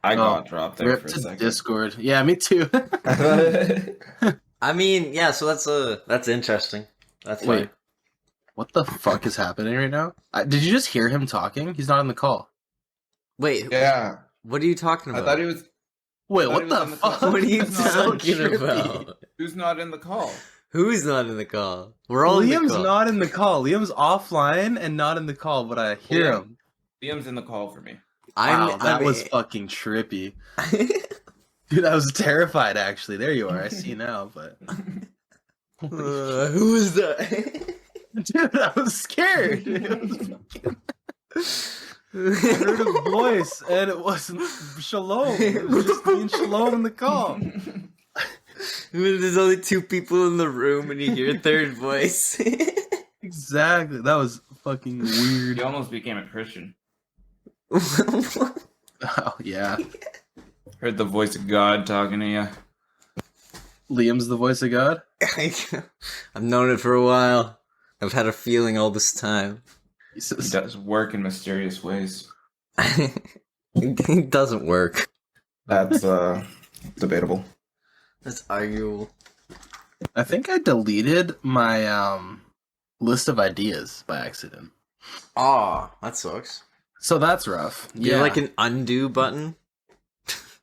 I Oh, got dropped there rip for a to second. Discord. Yeah, me too. I mean, yeah. So that's interesting. That's Wait, fine. what the fuck is happening right now? Did you just hear him talking? He's not in the call. Wait, Yeah, what are you talking I about? thought he was. Wait, thought he what was the in the call. fuck? What are you Who's not- So talking trippy. about? Who's not in the call? Who's not in the call? We're all in the Liam's call. not in the call. Liam's offline and not in the call, but I hear him. Liam's in the call for me. Wow, that was fucking trippy. Dude, I was terrified, actually. There you are. I see now, but... Who is that? Dude, I was scared. I heard a voice, and it wasn't Shalom. It was just me and Shalom in the call. There's only two people in the room, and you hear a third voice. Exactly. That was fucking weird. You almost became a Christian. Oh, yeah. Heard the voice of God talking to you. Liam's the voice of God? I've known it for a while. I've had a feeling all this time. He He says, does work in mysterious ways. It doesn't work. That's debatable. That's arguable. I think I deleted my list of ideas by accident. Aw, that sucks. So that's rough. You have like an undo button?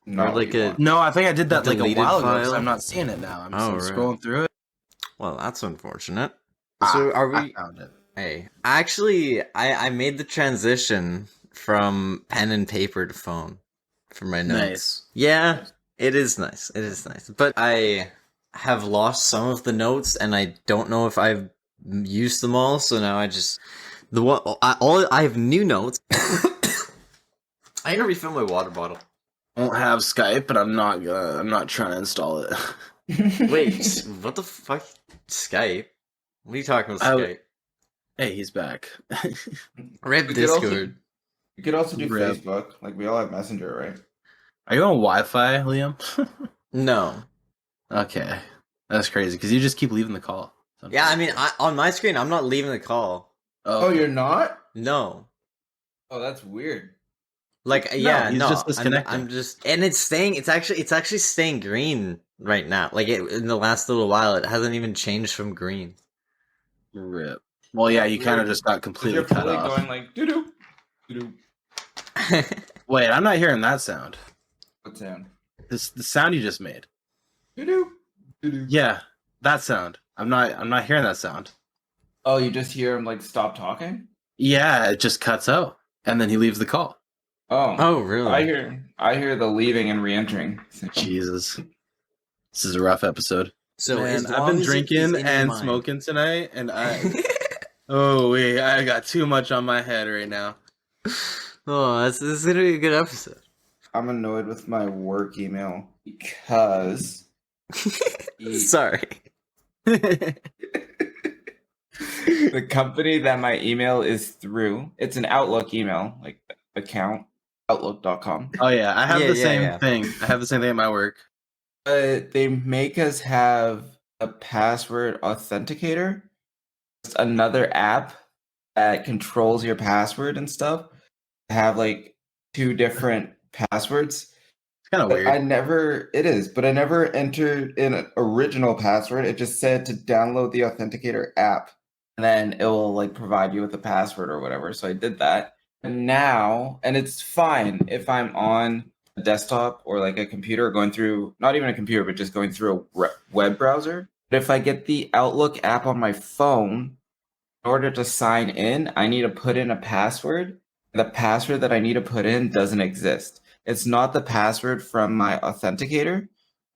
Not Or like what you a- want. No, I think I did that like a deleted while ago. file? 'Cause I'm not seeing it now. I'm Oh, just right. scrolling through it. Well, that's unfortunate. So are I we... found it. Hey, actually, I made the transition from pen and paper to phone for my notes. Nice. Yeah, it is nice. It is nice. But I have lost some of the notes, and I don't know if I've used them all. So now I just I have new notes. I gotta refill my water bottle. I don't have Skype, but I'm not trying to install it. Wait, what the fuck? Skype? What are you talking about? Skype? Hey, he's back. Rip We could also- Discord. You could also do Rip. Facebook. Like, we all have Messenger, right? Are you on Wi-Fi, Liam? No. Okay, that's crazy because you just keep leaving the call. Yeah, I mean, on my screen, I'm not leaving the call. Oh, you're not? No. Oh, that's weird. Like, yeah, he's no. just disconnecting. I'm just, and it's actually staying green right now. Like, in the last little while, it hasn't even changed from green. Rip. Well, yeah, you kind of just got completely You're cut fully off. going like, doo-doo, doo-doo. Wait, I'm not hearing that sound. What sound? The sound you just made. Doo-doo, doo-doo. Yeah, that sound. I'm not hearing that sound. Oh, you just hear him, like, stop talking? Yeah, it just cuts out, and then he leaves the call. Oh. Oh, really? I hear the leaving and re-entering. Jesus, this is a rough episode. So, Man, as I've long been as it is drinking in your and mind. smoking tonight, and oh wait, I got too much on my head right now. Oh, this is gonna be a good episode. I'm annoyed with my work email because Sorry. the company that my email is through, it's an Outlook email, like account, outlook.com. Oh yeah, I have Yeah, the yeah, same yeah. thing. I have the same thing at my work. They make us have a password authenticator. It's another app that controls your password and stuff. Have like two different passwords. It's kind of But weird. it is, but I never entered in an original password. It just said to download the authenticator app, and then it will like provide you with a password or whatever. So I did that. And now, and it's fine if I'm on a desktop or like a computer going through, not even a computer, but just going through a web browser. But if I get the Outlook app on my phone, in order to sign in, I need to put in a password. The password that I need to put in doesn't exist. It's not the password from my authenticator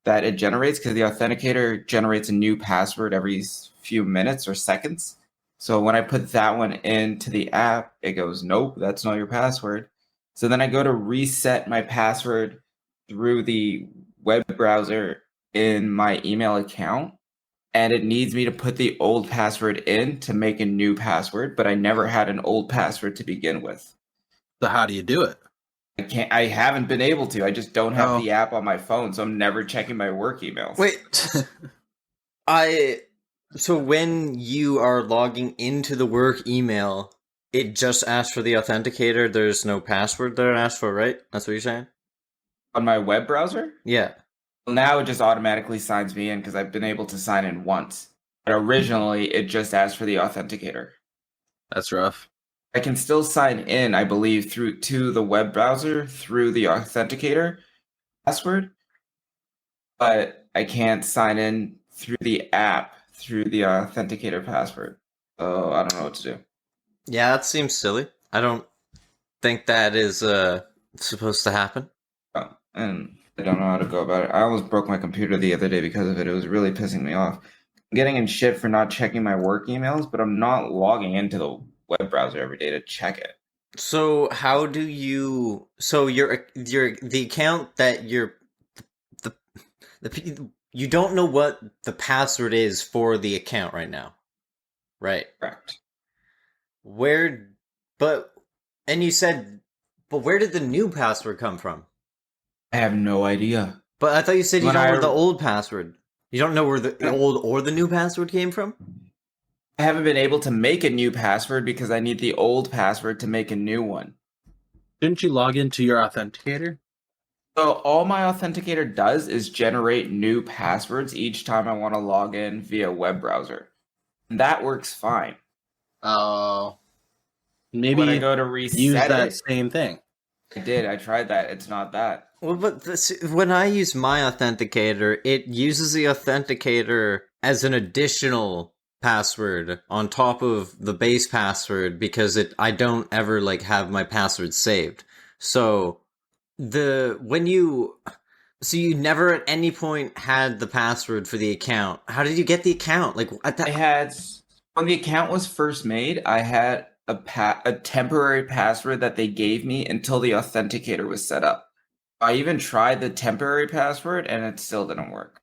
that it generates, because the authenticator generates a new password every few minutes or seconds. So when I put that one into the app, it goes, nope, that's not your password. So then I go to reset my password through the web browser in my email account, and it needs me to put the old password in to make a new password, but I never had an old password to begin with. So how do you do it? I haven't been able to. I just don't have Oh. the app on my phone, so I'm never checking my work emails. Wait, so when you are logging into the work email, it just asks for the authenticator. There's no password there asked for, right? That's what you're saying? On my web browser? Yeah. Well, now it just automatically signs me in because I've been able to sign in once. But originally, it just asked for the authenticator. That's rough. I can still sign in, I believe, through to the web browser through the authenticator password, but I can't sign in through the app through the authenticator password. So I don't know what to do. Yeah, that seems silly. I don't think that is supposed to happen. And I don't know how to go about it. I almost broke my computer the other day because of it. It was really pissing me off. I'm getting in shit for not checking my work emails, but I'm not logging into the web browser every day to check it. So how do you? So your the account that the you don't know what the password is for the account right now, right? Correct. Where, but and you said, but where did the new password come from? I have no idea. But I thought you said you When don't know I- where the old password. You don't know where the old or the new password came from? I haven't been able to make a new password because I need the old password to make a new one. Didn't you log into your authenticator? So all my authenticator does is generate new passwords each time I want to log in via web browser. And that works fine. Oh, When I maybe go to use reset that it, same thing. I did. I tried that. It's not that. Well, but when I use my authenticator, it uses the authenticator as an additional password on top of the base password because I don't ever like have my password saved. So you never at any point had the password for the account. How did you get the account? Like I had when the account was first made, I had a temporary password that they gave me until the authenticator was set up. I even tried the temporary password and it still didn't work.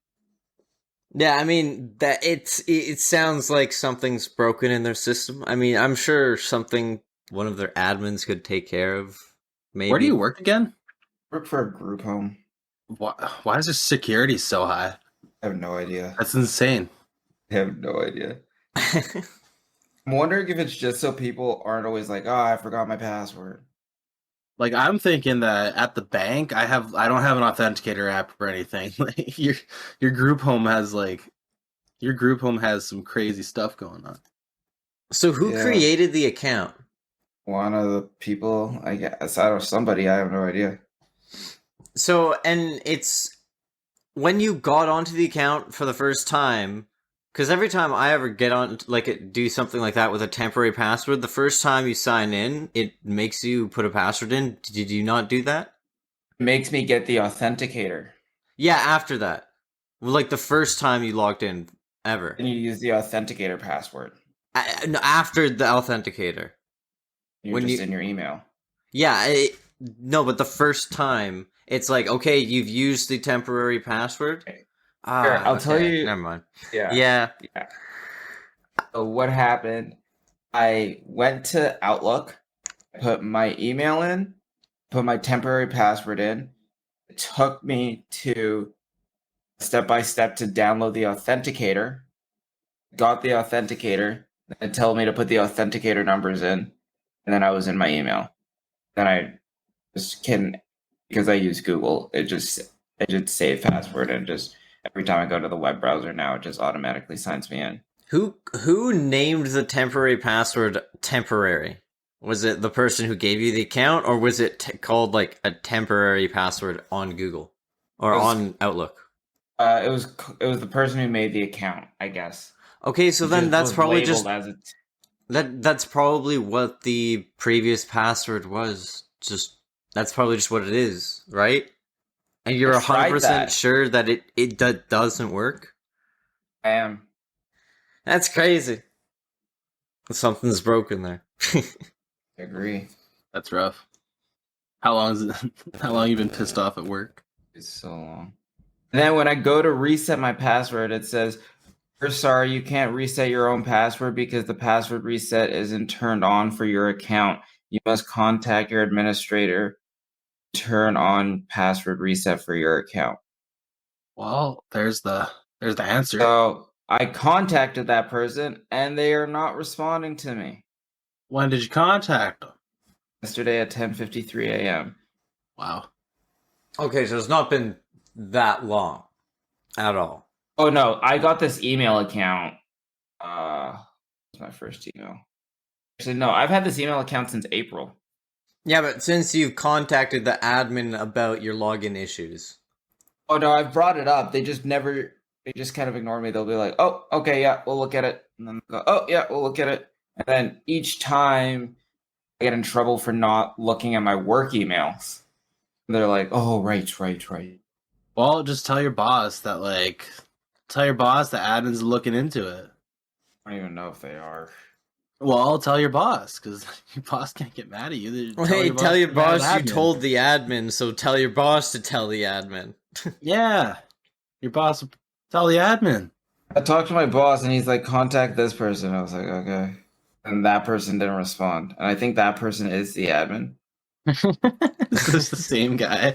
Yeah, I mean that it sounds like something's broken in their system. I mean, I'm sure something one of their admins could take care of. Maybe. Where do you work again? I work for a group home. Why is the security so high? I have no idea. That's insane. I have no idea. I'm wondering if it's just so people aren't always like, oh, I forgot my password. Like I'm thinking that at the bank, I don't have an authenticator app or anything. Like your group home has some crazy stuff going on. So who Yeah. created the account? One of the people, I guess, I don't know, somebody, I have no idea. So and it's when you got onto the account for the first time, because every time I ever get on, like, do something like that with a temporary password, the first time you sign in, it makes you put a password in. Did you not do that? It makes me get the authenticator. Yeah, after that. Like the first time you logged in ever. And you use the authenticator password. No, after the authenticator. You're When just you- in your email. Yeah, no, but the first time, it's like, okay, you've used the temporary password. Okay. Ah, Here, I'll tell okay, you- never mind. Yeah. Yeah. So what happened? I went to Outlook, put my email in, put my temporary password in. It took me to step by step to download the authenticator. Got the authenticator, and told me to put the authenticator numbers in, and then I was in my email. Then I just can, because I use Google, it just save password, and just every time I go to the web browser now, it just automatically signs me in. Who named the temporary password temporary? Was it the person who gave you the account, or was it called like a temporary password on Google or on Outlook? It was the person who made the account, I guess. Okay, so It then just that's was probably labeled just as that's probably what the previous password was. Just that's probably just what it is, right? And you're I tried 100% that. sure that it doesn't work? I am. That's crazy. Something's broken there. I agree. That's rough. How long is it? How long you been pissed off at work? It's so long. And then when I go to reset my password, it says, "We're sorry, you can't reset your own password because the password reset isn't turned on for your account. You must contact your administrator to turn on password reset for your account." Well, there's the answer. So I contacted that person, and they are not responding to me. When did you contact them? Yesterday at 10:53 a.m. Wow. Okay, so it's not been that long at all. Oh no, I got this email account. It's my first email. Actually, no, I've had this email account since April. Yeah, but since you've contacted the admin about your login issues. Oh no, I've brought it up. They just never. They just kind of ignore me. They'll be like, "Oh, okay, yeah, we'll look at it," and then go, "Oh, yeah, we'll look at it." And then each time I get in trouble for not looking at my work emails. They're like, "Oh, right." Well, just tell your boss that the admin's looking into it. I don't even know if they are. Well, tell your boss, because your boss can't get mad at you. Well, hey, tell your to get mad boss at you admin. told the admin, so tell your boss to tell the admin. Yeah, your boss will tell the admin. I talked to my boss and he's like, "Contact this person." I was like, "Okay," and that person didn't respond. And I think that person is the admin. Is this the same guy?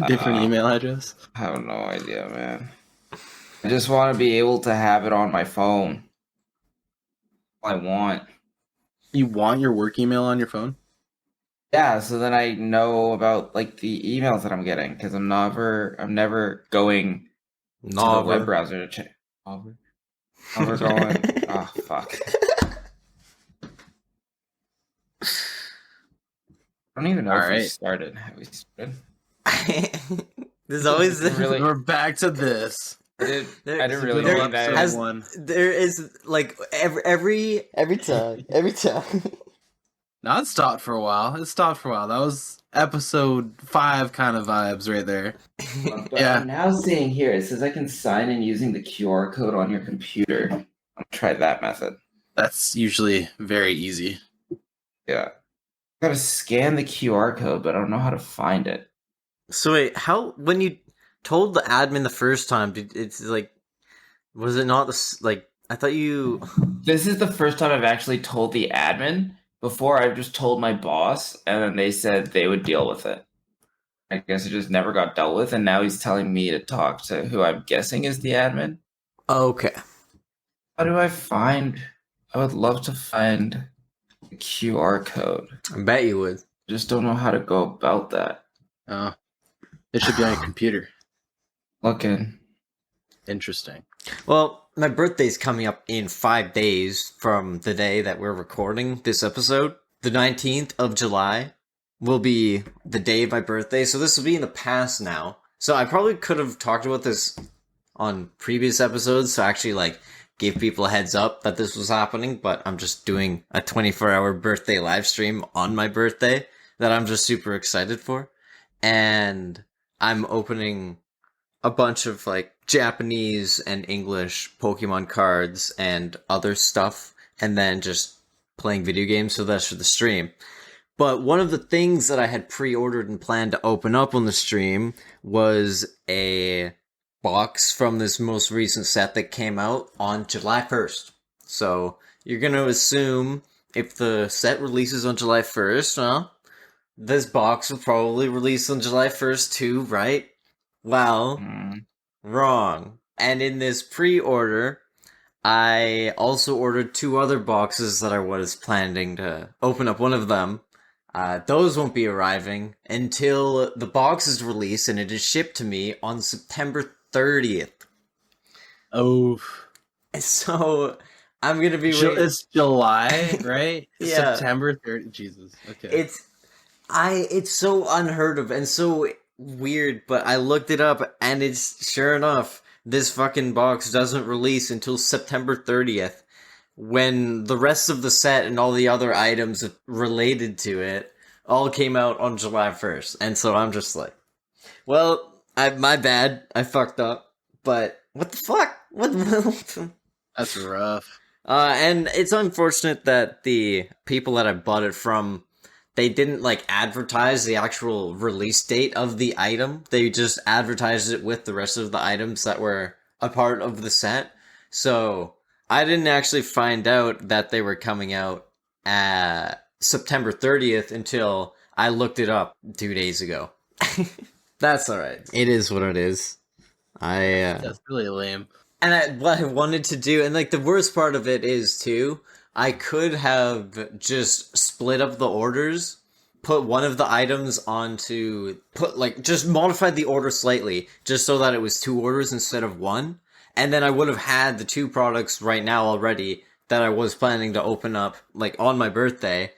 Different email address? I have no idea, man. I just want to be able to have it on my phone. All I want. You want your work email on your phone? Yeah, so then I know about like the emails that I'm getting because I'm never going to the web browser to check. Never going. Oh fuck. I don't even know if we Alright. started. Have we started? There's always Really- We're back to this. I didn't really there think that. has- one. there is like every time. No, it stopped for a while. That was episode 5 kind of vibes right there. But Yeah. I'm now seeing here, it says I can sign in using the QR code on your computer. I'll try that method. That's usually very easy. Yeah. Gotta scan the QR code, but I don't know how to find it. So wait, when you told the admin the first time, it's like, was it not like, I thought you... This is the first time I've actually told the admin. Before, I've just told my boss, and then they said they would deal with it. I guess it just never got dealt with, and now he's telling me to talk to who I'm guessing is the admin. Okay. How do I find... I would love to find the QR code. I bet you would. Just don't know how to go about that. Oh. It should be on your computer. Looking. Interesting. Well, my birthday's coming up in 5 days from the day that we're recording this episode. The 19th of July will be the day of my birthday, so this will be in the past now. So I probably could have talked about this on previous episodes to actually like give people a heads up that this was happening, but I'm just doing a 24-hour birthday live stream on my birthday that I'm just super excited for. And I'm opening a bunch of like Japanese and English Pokemon cards and other stuff, and then just playing video games, so that's for the stream. But one of the things that I had pre-ordered and planned to open up on the stream was a box from this most recent set that came out on July 1st. So you're going to assume if the set releases on July 1st, this box will probably release on July 1st too, right? Well, wrong. And in this pre-order, I also ordered 2 other boxes that I was planning to open up one of them. Those won't be arriving until the box is released and it is shipped to me on September 30th. Oh. So I'm gonna be waiting. It's July, right? Yeah. September 30th. Jesus. Okay. It's so unheard of and so weird, but I looked it up and it's sure enough, this fucking box doesn't release until September 30th, when the rest of the set and all the other items related to it all came out on July 1st. And so I'm just like, well, my bad, I fucked up, but what the fuck? What? That's rough. And it's unfortunate that the people that I bought it from, they didn't like advertise the actual release date of the item. They just advertised it with the rest of the items that were a part of the set. So I didn't actually find out that they were coming out at September 30th until I looked it up 2 days ago. That's alright. It is what it is. That's really lame. And what I wanted to do, and like the worst part of it is too, I could have just split up the orders put one of the items onto just modified the order slightly just so that it was 2 orders instead of 1, and then I would have had the 2 products right now already that I was planning to open up like on my birthday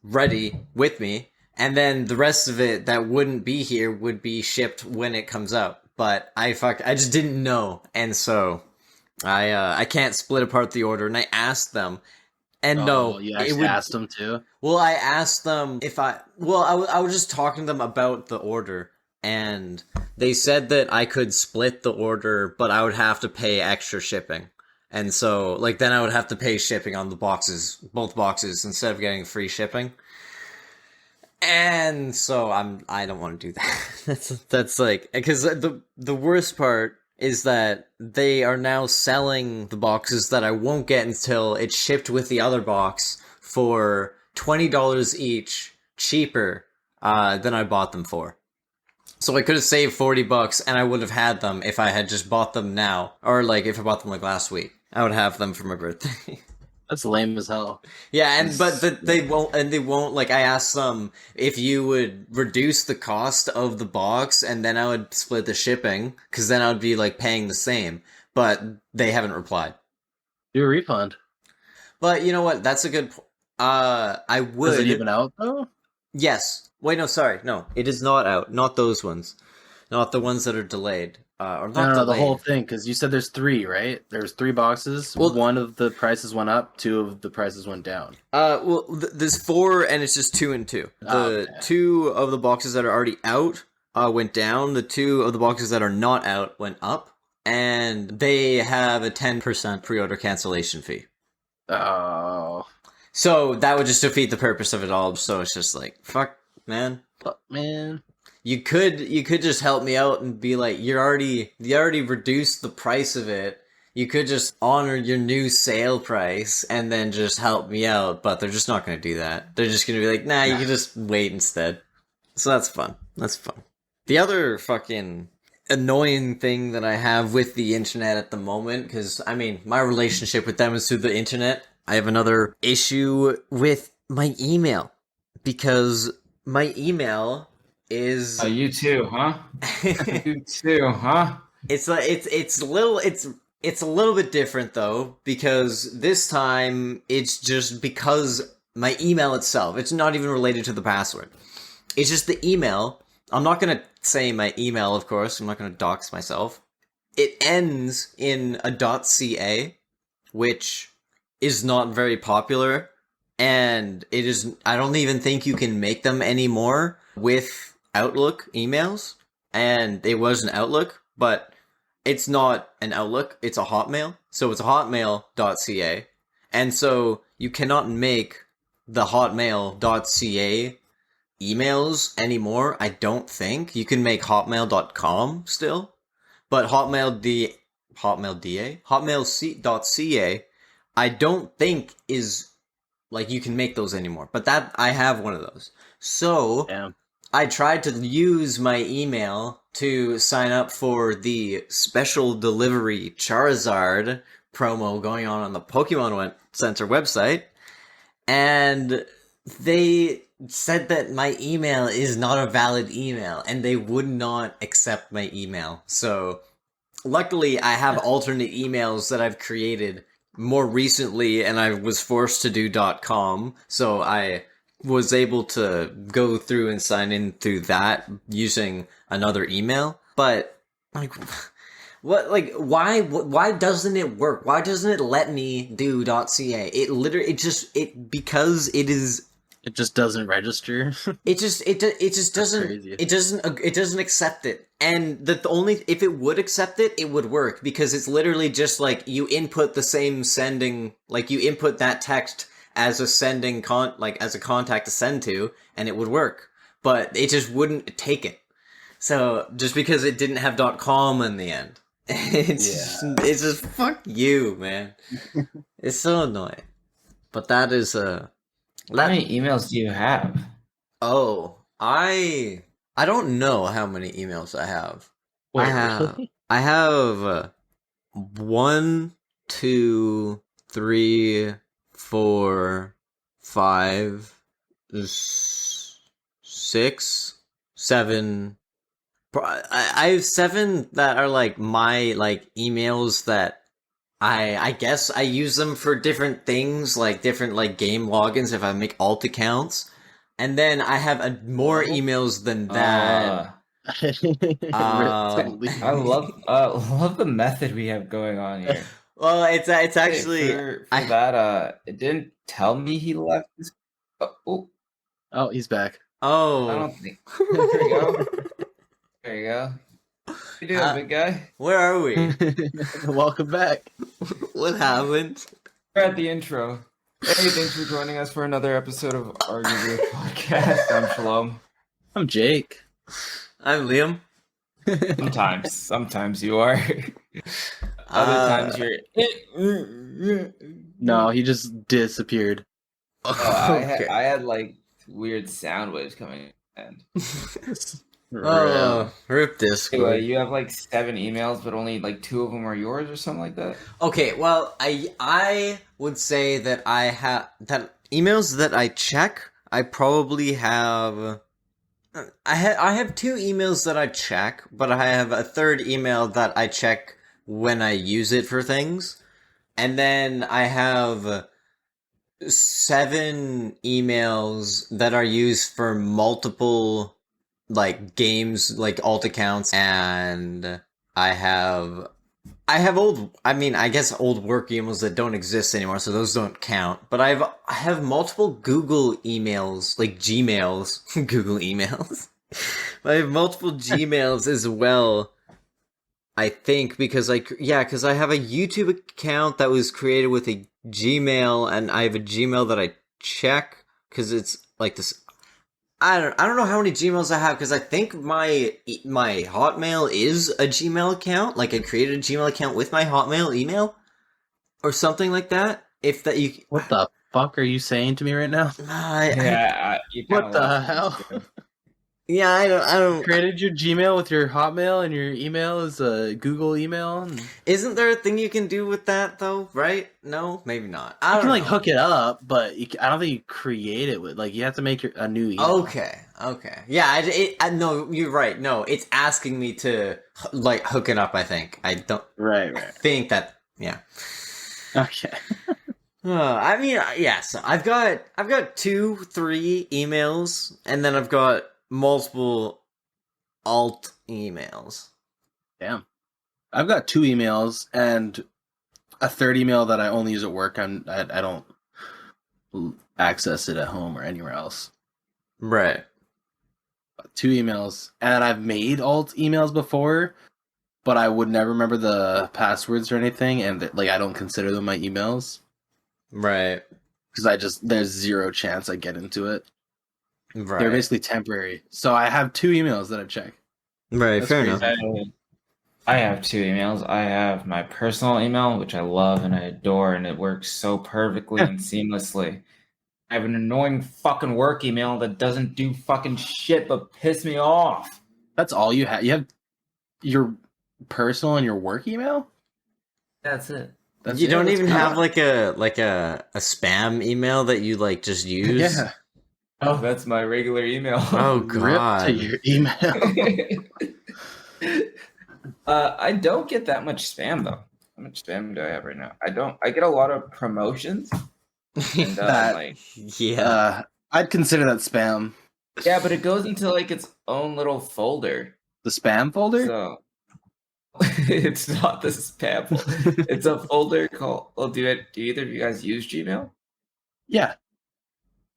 ready with me, and then the rest of it that wouldn't be here would be shipped when it comes out. But I just didn't know, and so I can't split apart the order, and I asked them. And no, you it actually would. asked them to. Well, I asked them if I was just talking to them about the order, and they said that I could split the order, but I would have to pay extra shipping. And so, like, then I would have to pay shipping on the boxes, both boxes, instead of getting free shipping. And so I don't want to do that. that's like, because the worst part is that they are now selling the boxes that I won't get until it's shipped with the other box for $20 each, cheaper than I bought them for. So I could have saved $40 and I would have had them if I had just bought them now, or like if I bought them like last week. I would have them for my birthday. That's lame as hell. Yeah, they won't, like, I asked them if you would reduce the cost of the box and then I would split the shipping, because then I would be, like, paying the same, but they haven't replied. Do a refund. But you know what, that's a good I would... Is it even out, though? Yes. Wait, no, sorry, no, it is not out, not those ones. Not the ones that are delayed. Or not No, delayed. the whole thing, because you said there's 3, right? There's 3 boxes. Well, one of the prices went up, 2 of the prices went down. Well, there's 4, and it's just 2 and 2. The 2 of the boxes that are already out went down. The 2 of the boxes that are not out went up, and they have a 10% pre-order cancellation fee. Oh, so that would just defeat the purpose of it all. So it's just like, fuck, man. You could just help me out and be like, you already reduced the price of it. You could just honor your new sale price and then just help me out, but they're just not going to do that. They're just going to be like, nah, you can just wait instead. So that's fun. That's fun. The other fucking annoying thing that I have with the internet at the moment, because, I mean, my relationship with them is through the internet. I have another issue with my email, because my email is... Oh, you too, huh? You too, huh? It's a little bit different though, because this time it's just because my email itself, it's not even related to the password. It's just the email. I'm not going to say my email, of course. I'm not going to dox myself. It ends in a .ca, which is not very popular, and it is, I don't even think you can make them anymore with Outlook emails, and it was an Outlook, but it's not an Outlook, it's a Hotmail, so it's a hotmail.ca, and so you cannot make the hotmail.ca emails anymore, I don't think. You can make hotmail.com still, but hotmail.ca, I don't think is, like, you can make those anymore, but that, I have one of those. So, damn. I tried to use my email to sign up for the special delivery Charizard promo going on the Pokemon Center website, and they said that my email is not a valid email, and they would not accept my email. So, luckily, I have alternate emails that I've created more recently, and I was forced to do .com, so I was able to go through and sign in through that using another email. But, like, what, like, why doesn't it work? Why doesn't it let me do .ca? Because it is... It just doesn't register. it just doesn't, it doesn't accept it. And if it would accept it, it would work, because it's literally just like you input the same sending, like you input that text as a sending as a contact to send to, and it would work. But it just wouldn't take it. So just because it didn't have .com in the end, it's just fuck you, man. It's so annoying. But that is How many emails do you have? Oh, I don't know how many emails I have. Wait, I have 1, 2, 3, 4, 5, 6, 7. I have 7 that are like my like emails that I guess I use them for different things, like different like game logins if I make alt accounts. And then I have more emails than that. Rip Um, to I Lee. love the method we have going on here. well, it's Hey, actually for I that, it didn't tell me he left his. Oh, Oh, he's back. I oh. don't think. There you go. There you go. How you doing, big guy? Where are we? Welcome back. What happened? We're at the intro. Hey, thanks for joining us for another episode of Arguably Podcast. I'm Shalom. I'm Jake. I'm Liam. Sometimes you are. Other times you're. No, he just disappeared. Okay. I had like weird sound waves coming in. Oh, rip Discord. Anyway, you have like 7 emails, but only like 2 of them are yours or something like that. Okay, well, I would say that I have that emails that I check. I probably have. I have 2 emails that I check, but I have a third email that I check when I use it for things, and then I have 7 emails that are used for multiple like games, like alt accounts, and I have old, I mean, I guess old work emails that don't exist anymore, so those don't count. But I have multiple Google emails, like Gmails, Google emails. I have multiple Gmails as well. I think because because I have a YouTube account that was created with a Gmail, and I have a Gmail that I check because it's like this. I don't know how many Gmails I have because I think my Hotmail is a Gmail account. Like I created a Gmail account with my Hotmail email or something like that. If that you What the fuck are you saying to me right now? You What kinda the lost me, hell? too. yeah, I don't. Created your Gmail with your Hotmail, and your email is a Google email. And Isn't there a thing you can do with that though? Right? No, maybe not. I you don't can like know. hook it up, but I don't think you create it with like you have to make a new email. Okay. Yeah, I no, you're right. No, it's asking me to like hook it up. I think I don't. Right. I think that. Yeah. Okay. I mean, yeah. So I've got 2, 3 emails, and then I've got multiple alt emails. Damn. I've got 2 emails and a third email that I only use at work. I don't access it at home or anywhere else. Right. 2 emails, and I've made alt emails before, but I would never remember the passwords or anything, and like I don't consider them my emails Right. because there's zero chance I get into it. Right. They're basically temporary. So I have 2 emails that I check. Right. That's Fair crazy. enough. I have 2 emails. I have my personal email, which I love and I adore, and it works so perfectly and seamlessly. I have an annoying fucking work email that doesn't do fucking shit but piss me off. That's all you have. You have your personal and your work email. That's it. You don't That's even good. have like a spam email that you like just use. Yeah. Oh, that's my regular email. Oh Rip god. to your email. I don't get that much spam though. How much spam do I have right now? I don't. I get a lot of promotions. And That- like, Yeah. I'd consider that spam. yeah, but it goes into like its own little folder. The spam folder. So it's not the spam folder. It's a folder called. Well, do either of you guys use Gmail? Yeah.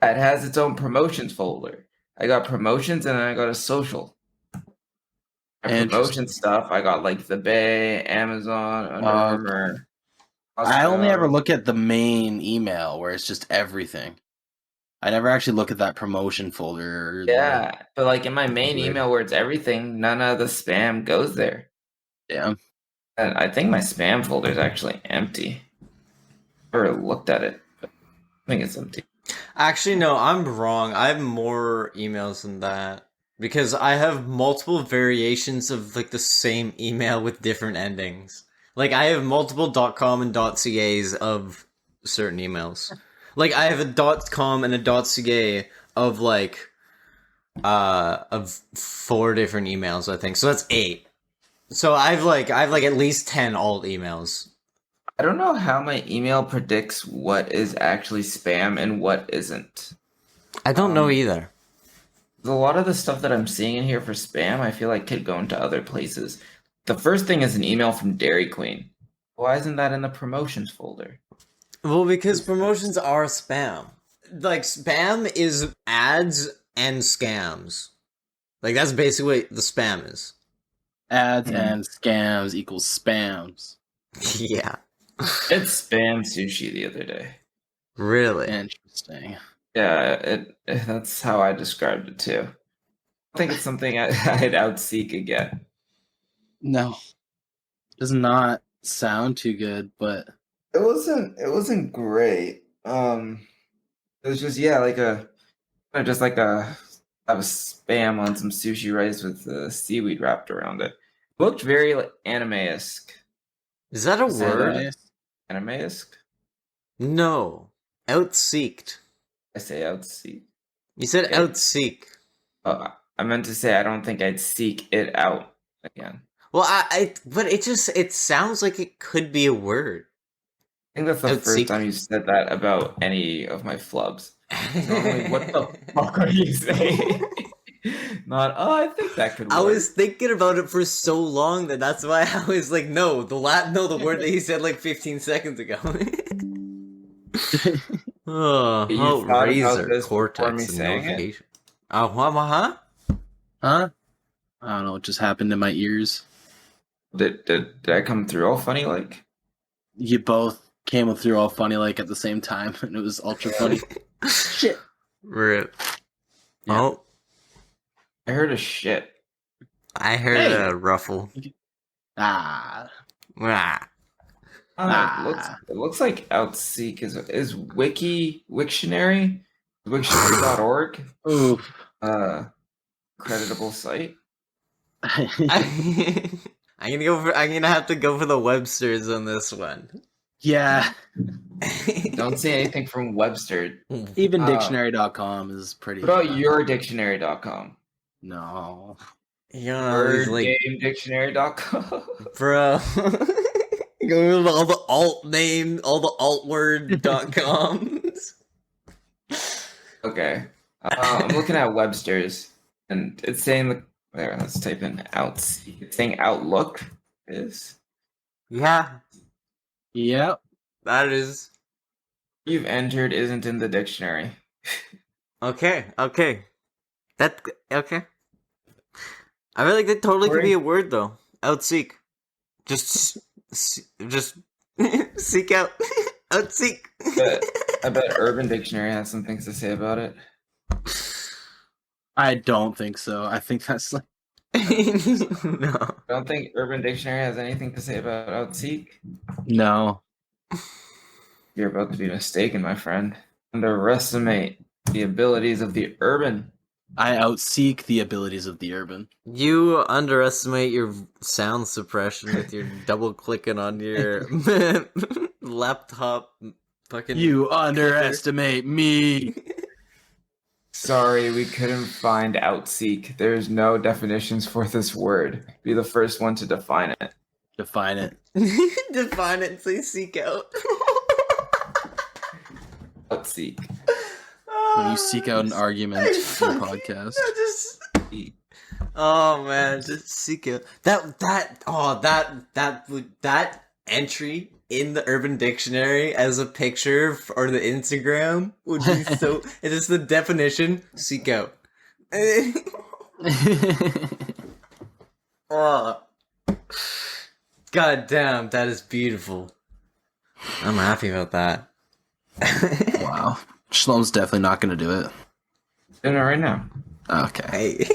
It has its own promotions folder. I got promotions and then I got a social. My Interesting. promotion stuff, I got like the Bay, Amazon, Under Armour. I only Costco. ever look at the main email where it's just everything. I never actually look at that promotion folder. Or Yeah, but like in my main Weird. email where it's everything, none of the spam goes there. Yeah. And I think my spam folder is actually empty. Never looked at it, but I think it's empty. Actually, no, I'm wrong. I have more emails than that because I have multiple variations of like the same email with different endings. Like I have multiple .com and .ca's of certain emails. Like I have a .com and a .ca of like of 4 different emails, I think. So that's 8. So I've like at least 10 alt emails. I don't know how my email predicts what is actually spam and what isn't. I don't know Um, either. A lot of the stuff that I'm seeing in here for spam, I feel like could go into other places. The first thing is an email from Dairy Queen. Why isn't that in the promotions folder? Well, because promotions are spam. Like, spam is ads and scams. Like, that's basically what the spam is. Ads Hmm. and scams equals spams. Yeah. It's spam sushi the other day. Really? Interesting. Yeah, that's how I described it too. I think it's something I'd outseek again. No, does not sound too good, but It wasn't great. It was just like just like a spam on some sushi rice with seaweed wrapped around it. Looked very like anime-esque. Is that a Say word? that. Anime-esque? No. Outseeked. I say outseek. You said Okay. outseek. I meant to say I don't think I'd seek it out again. Well, but it sounds like it could be a word. I think that's the Outseek. first time you said that about any of my flubs. Normally, what the fuck are you saying? Not, oh, I think that could work. I was thinking about it for so long that's why I was like, no, the word that he said like 15 seconds ago. Oh, You how thought about razor this before cortex me and saying it? notification. Oh, huh? huh? I don't know what just happened in my ears. Did I come through all funny like? You both came through all funny like at the same time, and it was ultra funny. Shit. Rip. Yeah. Oh, I heard a shit. I heard Hey. a ruffle. Ah. Ah. It looks like Outseek is Wiktionary? Wiktionary.org? Oof. Creditable site. I'm gonna have to go for the Webster's on this one. Yeah. Don't say anything from Webster. Even dictionary.com is pretty. What about yourdictionary.com? No. You know, like, Wordgamedictionary.com? bro. Go with all the alt name, all the alt word.coms. Okay. I'm looking at Webster's, and it's saying there. Let's type in Outseek. It's saying Outlook is. Yeah, Yep. that is. You've entered isn't in the dictionary. Okay. That, okay. I feel like that totally could be a word, though. Outseek. Just seek out. Outseek. I bet Urban Dictionary has some things to say about it. I don't think so. I think that's like. No. I don't think Urban Dictionary has anything to say about Outseek. No. You're about to be mistaken, my friend. Underestimate the abilities of the Urban. I outseek the abilities of the urban. You underestimate your sound suppression with your double clicking on your laptop fucking. You underestimate me. Sorry, we couldn't find Outseek. There's no definitions for this word. Be the first one to define it. Define it. Define it and say seek out. Outseek. When you seek out an argument for a podcast. Oh man, just seek out that entry in the Urban Dictionary as a picture or the Instagram would be so. It is the definition. Seek out. Oh, god damn, that is beautiful. I'm happy about that. Wow. Shalom's definitely not going to do it. Doing it right now. Okay. Hey.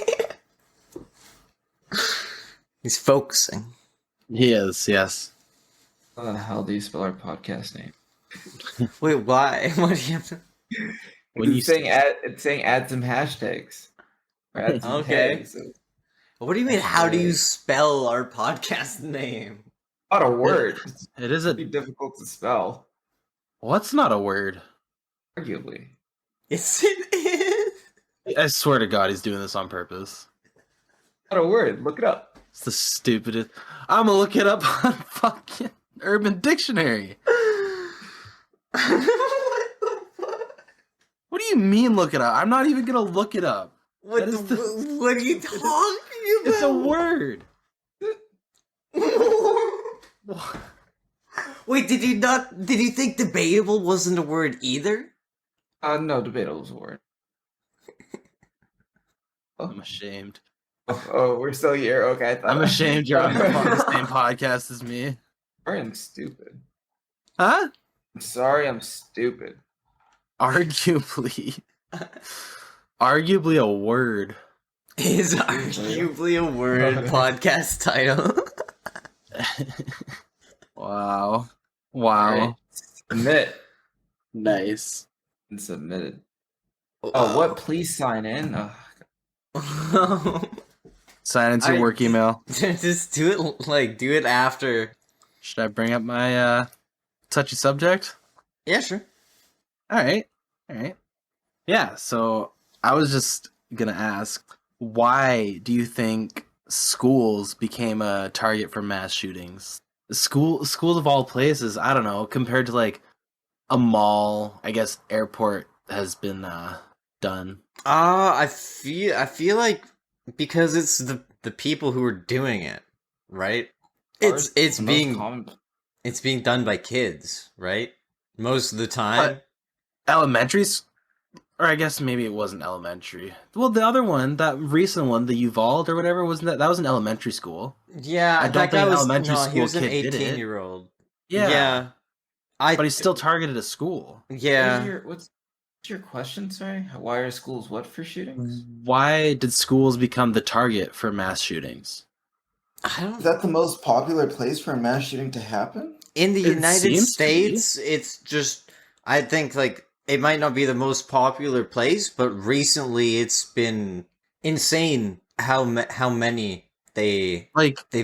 He's focusing. He is, yes. How the hell do you spell our podcast name? Wait, why? What do you have to... When It's saying add some hashtags. Or add some Okay. tags. It's What do you mean, how do you spell our podcast name? not a word. It is It'd be difficult to spell, What's not a word? arguably. Yes, it is. I swear to God, he's doing this on purpose. Not a word. Look it up. It's the stupidest. I'm gonna look it up on fucking Urban Dictionary. What the fuck? What do you mean look it up? I'm not even gonna look it up. What, That is what are you talking about? It's a word. Wait, did you think debatable wasn't a word either? No, debatable is a word. I'm ashamed. Oh, we're still here. Okay, I thought I'm ashamed you're on the same podcast as me. Sorry, I'm stupid. Huh? I'm sorry, I'm stupid. Arguably. Arguably a word. Is arguably a word podcast title. Wow. Alright, submit. Nice. And submitted. Oh, what? Please sign in. Sign into your work email. Just do it after. Should I bring up my touchy subject? Yeah, sure. Alright. Yeah, so I was just gonna ask, why do you think schools became a target for mass shootings? Schools of all places, I don't know, compared to like a mall, I guess airport has been done. I feel like because it's the people who are doing it, right? It's the most being common. it's being done by kids, right? Most of the time. Elementaries, or I guess maybe it wasn't elementary. Well, the other one, that recent one, the Uvalde or whatever, wasn't that was an elementary school? Yeah, I don't that think guy an was elementary he school was an kid did it. 18-year-old. Yeah, I but he still targeted a school. yeah. What's your question? Sorry. Why are schools what for shootings? Why did schools become the target for mass shootings? I don't Is that the most popular place for a mass shooting to happen? In the It United seems to be. States, it's just I think like it might not be the most popular place, but recently it's been insane how many they've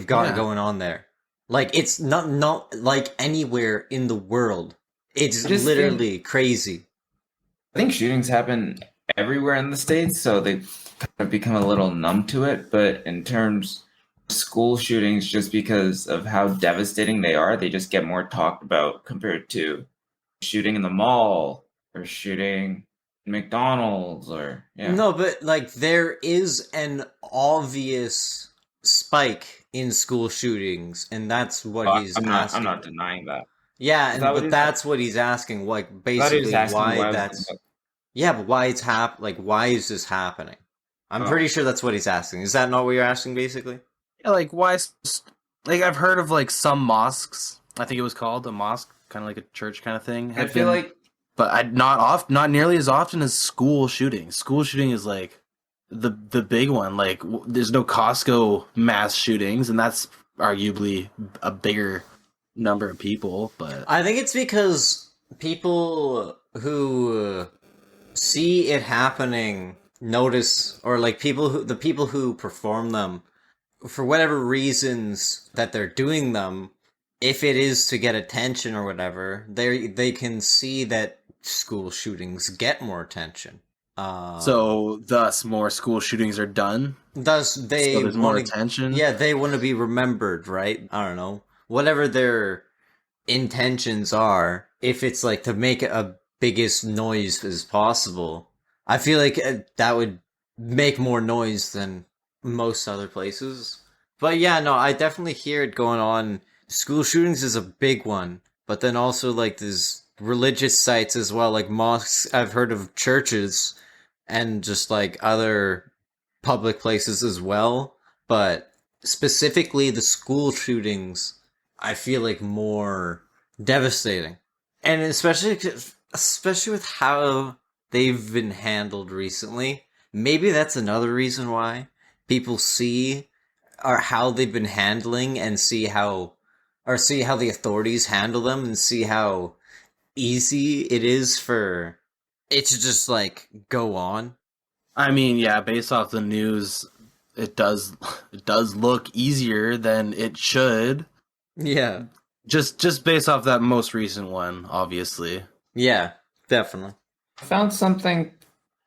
got yeah. going on there. Like it's not like anywhere in the world. It's I just literally crazy. I think shootings happen everywhere in the States, so they've kind of become a little numb to it. But in terms of school shootings, just because of how devastating they are, they just get more talked about compared to shooting in the mall or shooting in McDonald's or No, but like there is an obvious spike in school shootings, and that's what he's asking. I'm not denying that. Yeah, Is that what but he's that's what he's asking. Like I thought he was basically asking why why was that's it- yeah, but why it's like why is this happening? I'm Oh. pretty sure that's what he's asking. Is that not what you're asking basically? Yeah, like why? Like I've heard of like some mosques. I think it was called a mosque, kind of like a church kind of thing. I feel like but not nearly as often as school shooting. School shooting is like the big one. Like there's no Costco mass shootings, and that's arguably a bigger number of people. But I think it's because people who see it happening notice, or like the people who perform them, for whatever reasons that they're doing them, if it is to get attention or whatever, they can see that school shootings get more attention. so thus more school shootings are done. Thus they So there's more wanna- attention. Yeah, they want to be remembered, right? I don't know. Whatever their intentions are, if it's like to make a biggest noise as possible, I feel like that would make more noise than most other places. But yeah, no, I definitely hear it going on. School shootings is a big one, but then also like there's religious sites as well, like mosques. I've heard of churches and just like other public places as well, but specifically the school shootings I feel like more devastating. And especially with how they've been handled recently. Maybe that's another reason why people see or how they've been handling and see how the authorities handle them and see how easy it is for it to just like go on. I mean, yeah, based off the news, it does look easier than it should. Yeah. Just based off that most recent one, obviously. Yeah, definitely. I found something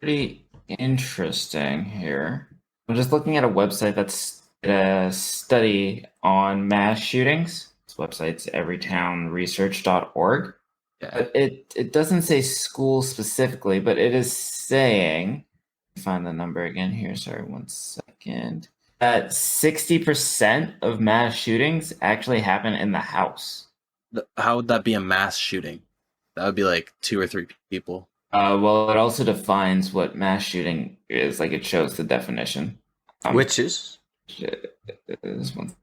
pretty interesting here. I'm just looking at a website that's a study on mass shootings. This website's everytownresearch.org. Yeah. But it doesn't say school specifically, but it is saying, find the number again here, sorry, 1 second. That 60% of mass shootings actually happen in the house. How would that be a mass shooting? That would be like 2 or 3 people. Well, it also defines what mass shooting is. Like it shows the definition. Which is? This one.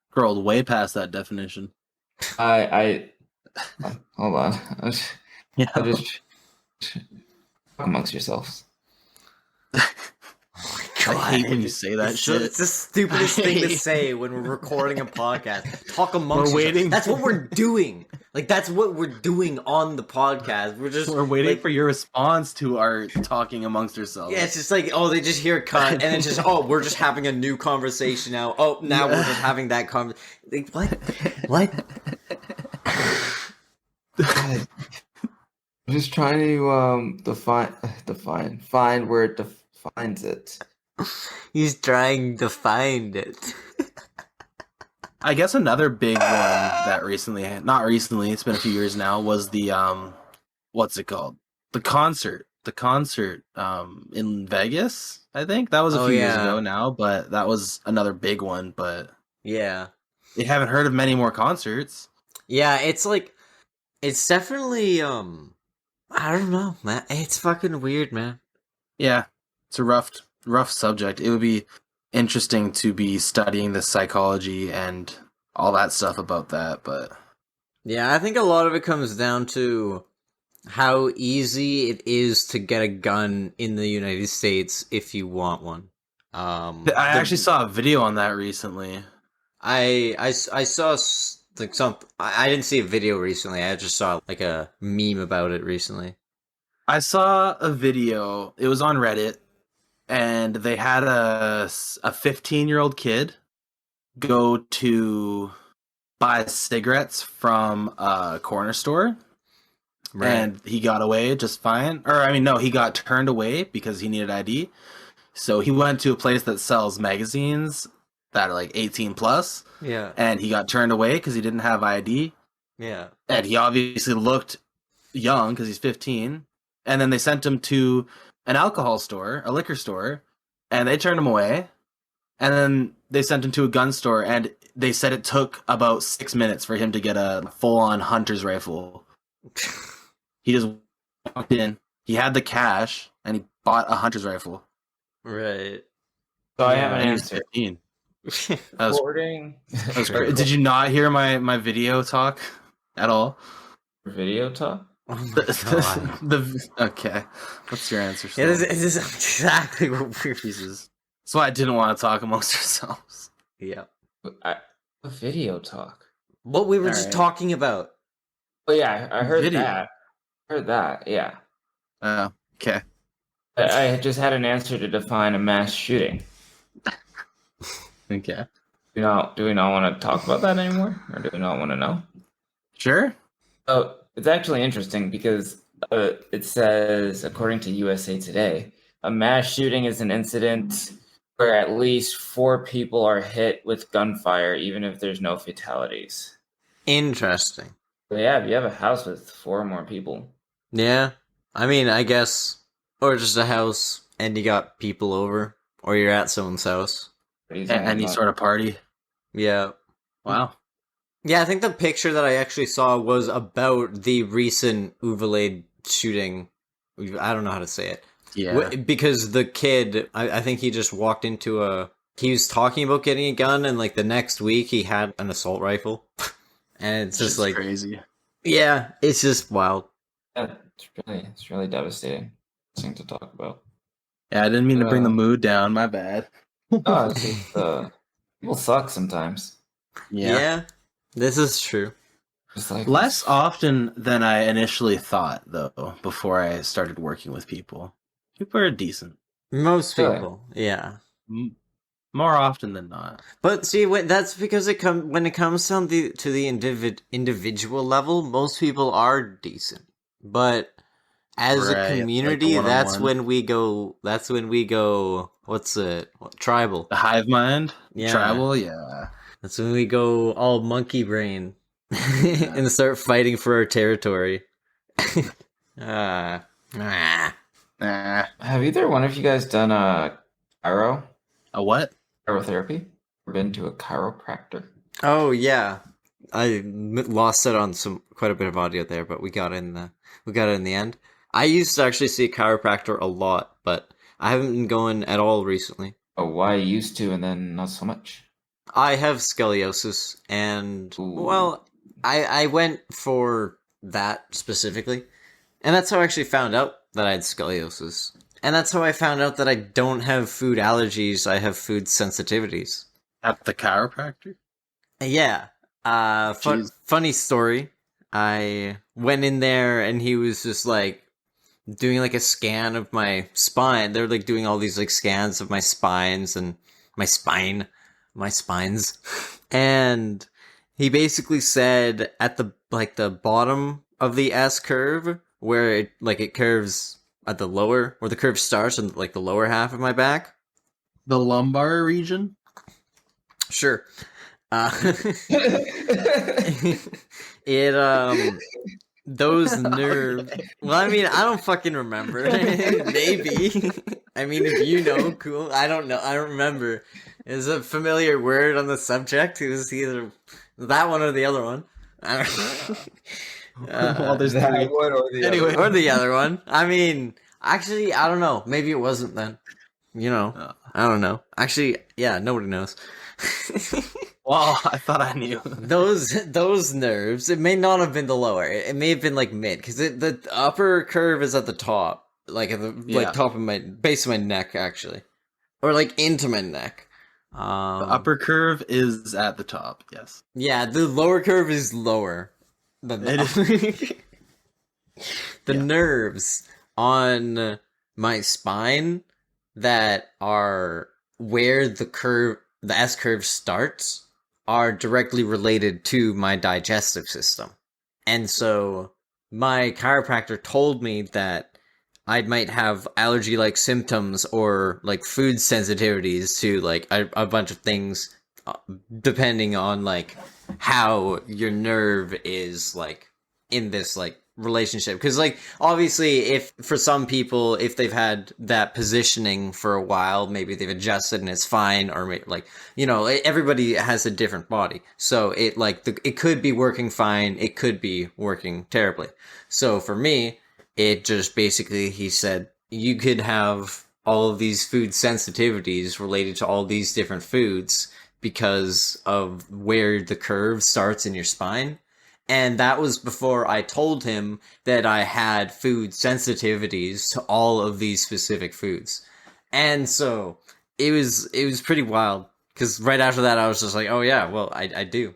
Scrolled way past that definition. I hold on. Yeah. I just talk amongst yourselves. I hate when you say that shit. It's the stupidest thing to say when we're recording a podcast. Talk amongst We're yourselves. waiting. That's what we're doing. Like, that's what we're doing on the podcast. We're waiting like, for your response to our talking amongst ourselves. Yeah, it's just like, oh, they just hear a cut, and it's just, oh, we're just having a new conversation now. Oh, now we're just having that conversation. Like, what? What? I'm just trying to find where it defines it. He's trying to find it. I guess another big one that not recently, it's been a few years now, was the what's it called? The concert in Vegas, I think. That was a few years ago now, but that was another big one, but yeah. I haven't heard of many more concerts. Yeah, it's like, it's definitely I don't know, man. It's fucking weird, man. Yeah. It's a rough subject. It would be interesting to be studying the psychology and all that stuff about that, but yeah, I think a lot of it comes down to how easy it is to get a gun in the United States if you want one. I actually saw a video on that recently. I saw like I didn't see a video recently. I just saw like a meme about it recently. I saw a video. It was on Reddit. And they had a 15-year-old kid go to buy cigarettes from a corner store. Right. And he got away just fine. Or, I mean, no, he got turned away because he needed ID. So he went to a place that sells magazines that are like 18 plus. Yeah. And he got turned away because he didn't have ID. Yeah. And he obviously looked young because he's 15. And then they sent him to an alcohol store, a liquor store, and they turned him away. And then they sent him to a gun store, and they said it took about 6 minutes for him to get a full-on hunter's rifle. He just walked in, he had the cash, and he bought a hunter's rifle. Right. So I have an answer. 15. Recording. Did you not hear my video talk at all? Video talk? Oh my God. Okay. What's your answer? Yeah, this is exactly what we're pieces. That's why I didn't want to talk amongst ourselves. Yeah. A video talk. What we were just talking about. Oh yeah, I heard Video. that. Heard that, yeah. Okay. I just had an answer to define a mass shooting. Okay. Do we not want to talk about that anymore? Or do we not want to know? Sure. Oh, it's actually interesting because it says, according to USA Today, a mass shooting is an incident where at least 4 people are hit with gunfire, even if there's no fatalities. Interesting. So yeah, if you have a house with 4 or more people. Yeah. I mean, I guess, or just a house and you got people over, or you're at someone's house. Any sort of party. Yeah. Wow. Yeah, I think the picture that I actually saw was about the recent Uvalde shooting. I don't know how to say it. Yeah. Because the kid, I think he just walked into he was talking about getting a gun, and like the next week he had an assault rifle. And it's just like crazy. Yeah, it's just wild. Yeah, it's really devastating thing to talk about. Yeah, I didn't mean to bring the mood down. My bad. No, it's just, people suck sometimes. Yeah, this is true. Just like Less often than I initially thought, though, before I started working with people. People are decent. Most people, yeah. More often than not. But see, that's because when it comes down to the individual level, most people are decent. But as a Right, like community, a that's one-on-one. when we go. That's when we go. What's it? Tribal. The hive mind, Yeah, tribal, yeah. that's when we go all monkey brain Yeah. and start fighting for our territory. Ah, ah. Nah. Have either one of you guys done a A what? chirotherapy? Or been to a chiropractor? Oh yeah, lost it on quite a bit of audio there, but we got it in the end. I used to actually see a chiropractor a lot, but I haven't been going at all recently. Oh, why you used to and then not so much? I have scoliosis, and Ooh. well, I went for that specifically, and that's how I actually found out that I had scoliosis, and that's how I found out that I don't have food allergies. I have food sensitivities. At the chiropractor? Yeah. Jeez. Funny story. I went in there and he was just like doing like a scan of my spine. They're like doing all these like scans of my spines and my spines. And he basically said at the bottom of the S curve where it curves at the lower, where the curve starts in like the lower half of my back. The lumbar region? Sure. It those nerves. Well, I mean, I don't fucking remember. Maybe. I mean, if you know, cool. I don't know. I don't remember. Is a familiar word on the subject. It was either that one or the other one. I don't Well, there's That three. one or the Anyway. other. or the other one. I mean, actually, I don't know. Maybe it wasn't then. You know, I don't know. Actually, yeah, nobody knows. Well, I thought I knew. Those nerves. It may not have been the lower. It may have been like mid, because the upper curve is at the top, like at the Yeah. top of my base of my neck, actually, or like into my neck. The upper curve is at the top, yes. Yeah, the lower curve is lower than the the Yeah. nerves on my spine that are where the S curve starts are directly related to my digestive system. And so my chiropractor told me that I might have allergy like symptoms or like food sensitivities to like a bunch of things depending on like how your nerve is like in this like relationship, because like obviously if for some people, if they've had that positioning for a while, maybe they've adjusted and it's fine, or like, you know, everybody has a different body, so it like it could be working fine, it could be working terribly. So for me, it just basically, he said you could have all of these food sensitivities related to all these different foods because of where the curve starts in your spine. And that was before I told him that I had food sensitivities to all of these specific foods. And so it was pretty wild, because right after that I was just like, oh yeah, well I do.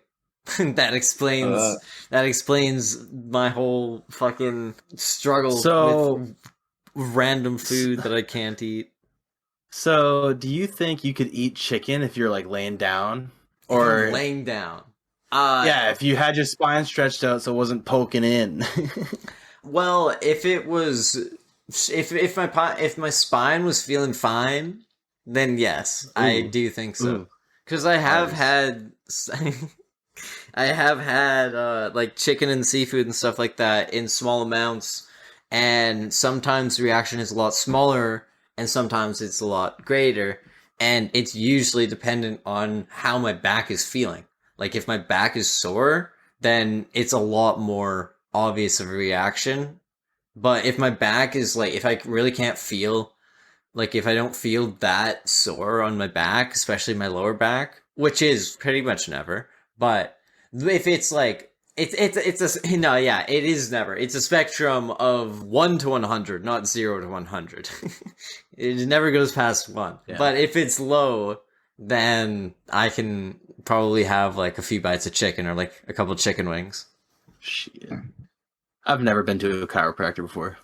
that explains my whole fucking struggle with random food that I can't eat. So, do you think you could eat chicken if you're like laying down? Or Or laying down. yeah, if you had your spine stretched out so it wasn't poking in. Well, if it was, if my spine was feeling fine, then yes, I Ooh. do think so. Ooh. Because I have Nice. had, I have had like chicken and seafood and stuff like that in small amounts, and sometimes the reaction is a lot smaller, and sometimes it's a lot greater, and it's usually dependent on how my back is feeling. Like if my back is sore, then it's a lot more obvious of a reaction. But if my back is like, if I really can't feel, like if I don't feel that sore on my back, especially my lower back, which is pretty much never, but if it's like, it's a, no, yeah, it is never. It's a spectrum of 1 to 100, not 0 to 100. It never goes past 1. Yeah. But if it's low, then I can probably have like a few bites of chicken or like a couple chicken wings. Shit. I've never been to a chiropractor before.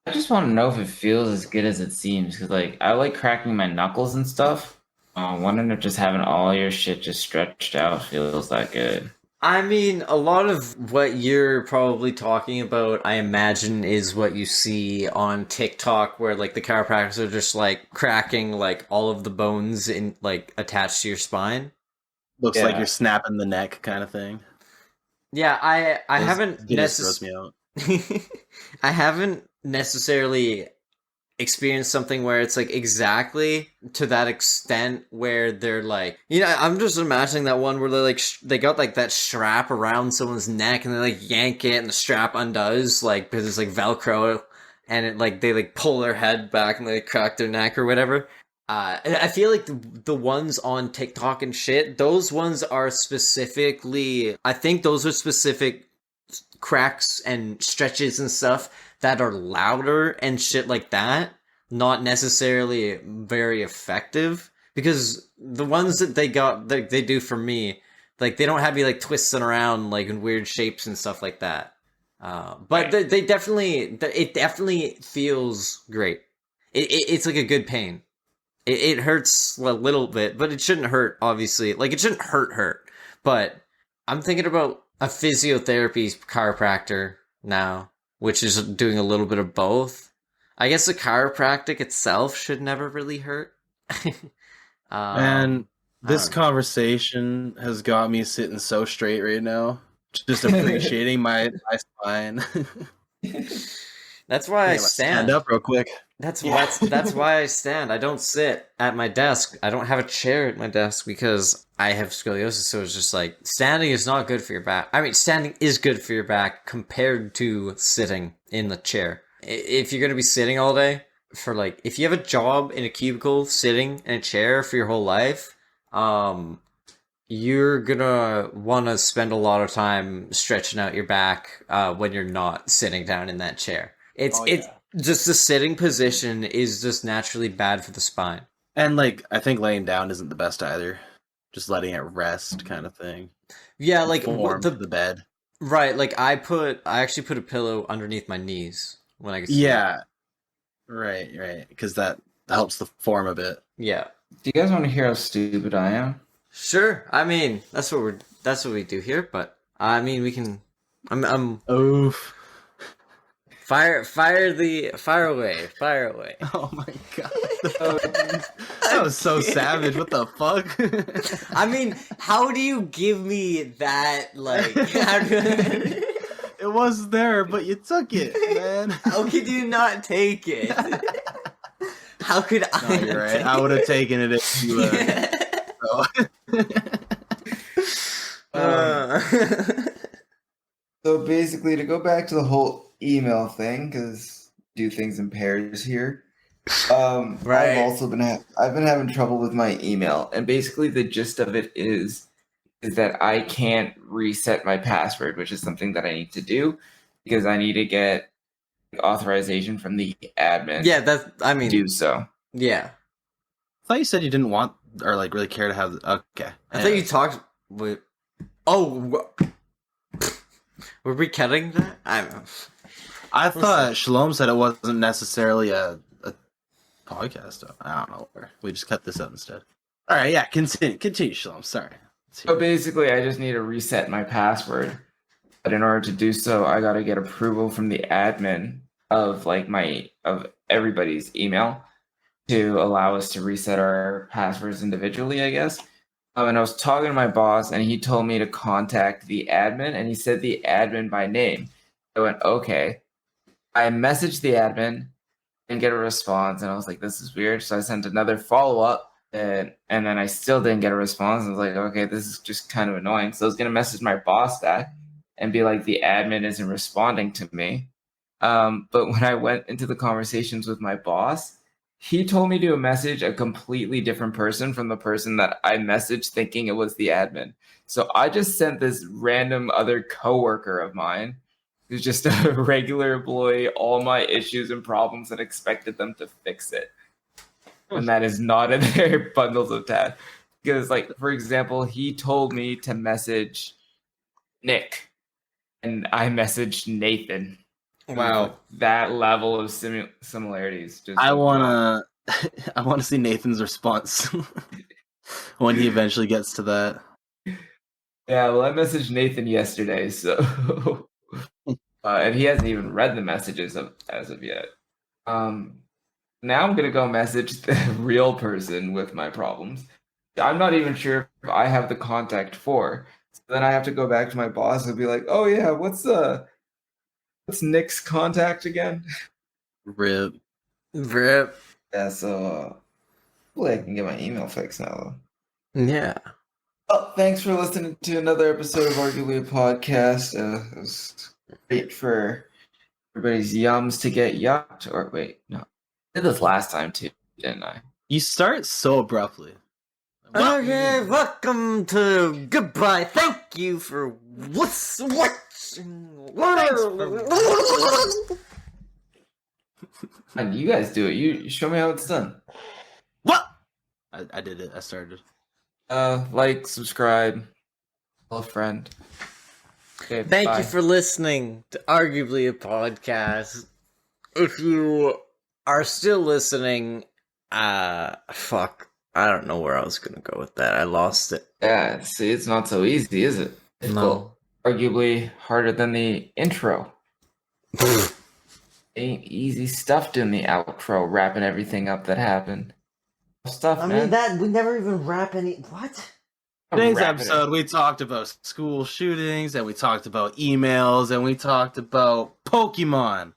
I just want to know if it feels as good as it seems, because like I like cracking my knuckles and stuff. Wondering if just having all your shit just stretched out feels that good. I mean, a lot of what you're probably talking about, I imagine, is what you see on TikTok, where like the chiropractors are just like cracking like all of the bones in like attached to your spine. Looks like you're Yeah. snapping the neck kind of thing. Yeah, I Those haven't videos gross me out. I haven't necessarily experience something where it's like exactly to that extent where they're like, I'm just imagining that one where they're like they got like that strap around someone's neck and they like yank it and the strap undoes like because it's like velcro and it like they like pull their head back and they like, crack their neck or whatever. And I feel like the ones on TikTok and shit, those ones are specifically, I think those are specific cracks and stretches and stuff that are louder and shit like that, not necessarily very effective. Because the ones that they do for me, like they don't have you like twisting around like in weird shapes and stuff like that. But Right. they definitely, it definitely feels great. It's like a good pain. It hurts a little bit, but it shouldn't hurt. Obviously, like it shouldn't hurt. But I'm thinking about a physiotherapy chiropractor now, which is doing a little bit of both. I guess the chiropractic itself should never really hurt. Man, I this don't know. conversation has got me sitting so straight right now. Just appreciating my spine. That's why I I gotta stand stand. up real quick. Yeah. That's why I stand. I don't sit at my desk. I don't have a chair at my desk because I have scoliosis. So it's just like standing is not good for your back. I mean, standing is good for your back compared to sitting in the chair. If you're gonna be sitting all day for like, if you have a job in a cubicle, sitting in a chair for your whole life, you're gonna want to spend a lot of time stretching out your back when you're not sitting down in that chair. Oh It's yeah. just the sitting position is just naturally bad for the spine. And like I think laying down isn't the best either. Just letting it rest kind of thing. Yeah, like what Conform to the the bed. right, like I actually put a pillow underneath my knees when I get to sleep. Yeah. Right. Because that helps the form a bit. Yeah. Do you guys want to hear how stupid I am? Sure. I mean, that's what we do here, but I mean, we can I'm Oof. fire away. Fire away. Oh my god. That was so savage. What the fuck? I mean, how do you give me that? Like, It was there, but you took it, man. how could you not take it? How could I? No, you're not right. take I would have it? taken it if you. Uh, So basically, to go back to the whole email thing, because do things in pairs here. Right. I've also I've been having trouble with my email, and basically the gist of it is that I can't reset my password, which is something that I need to do because I need to get authorization from the admin Yeah, that's. I to mean, do so. yeah. I thought you said you didn't want or like really care to have. Okay. I thought you talked with. Oh, were we cutting that? I don't know. I thought Shalom said it wasn't necessarily a podcast. I don't know. We just cut this out instead. All right. Yeah. Continue, Shalom. Sorry. So basically, I just need to reset my password. But in order to do so, I got to get approval from the admin of of everybody's email to allow us to reset our passwords individually, I guess. And I was talking to my boss, and he told me to contact the admin, and he said the admin by name. I went, okay. I messaged the admin and get a response, and I was like, this is weird. So I sent another follow up, and then I still didn't get a response. I was like, okay, this is just kind of annoying. So I was gonna message my boss that and be like, the admin isn't responding to me. But when I went into the conversations with my boss, he told me to message a completely different person from the person that I messaged thinking it was the admin. So I just sent this random other coworker of mine who's just a regular employee all my issues and problems and expected them to fix it. And that is not in their bundles of tasks. Because, like, for example, he told me to message Nick, and I messaged Nathan. Wow. That level of similarities. Just I wanna see Nathan's response when he eventually gets to that. Yeah, well, I messaged Nathan yesterday, so and he hasn't even read the messages as of yet. Now I'm gonna go message the real person with my problems. I'm not even sure if I have the contact for. So then I have to go back to my boss and be like, "Oh yeah, what's Nick's contact again?" Rip. Rip. Yeah, so hopefully I can get my email fixed now. Yeah. Well, thanks for listening to another episode of Arguably a Podcast. It was great for everybody's yums to get yucked. Or wait, no, I did this last time too, didn't I? You start so abruptly. Okay, welcome to Goodbye. Thank you for watching. And you guys do it. You show me how it's done. What? I did it. I started. Like, subscribe, tell a friend. Okay, Thank bye. you for listening to Arguably a Podcast. If you are still listening, fuck. I don't know where I was gonna go with that. I lost it. Yeah, see, it's not so easy, is it? No. Arguably harder than the intro. Ain't easy stuff doing the outro, wrapping everything up that happened. Stuff, I man. mean, that we never even wrap any. What? Today's Wrap it episode, we talked about school shootings, and we talked about emails, and we talked about Pokemon.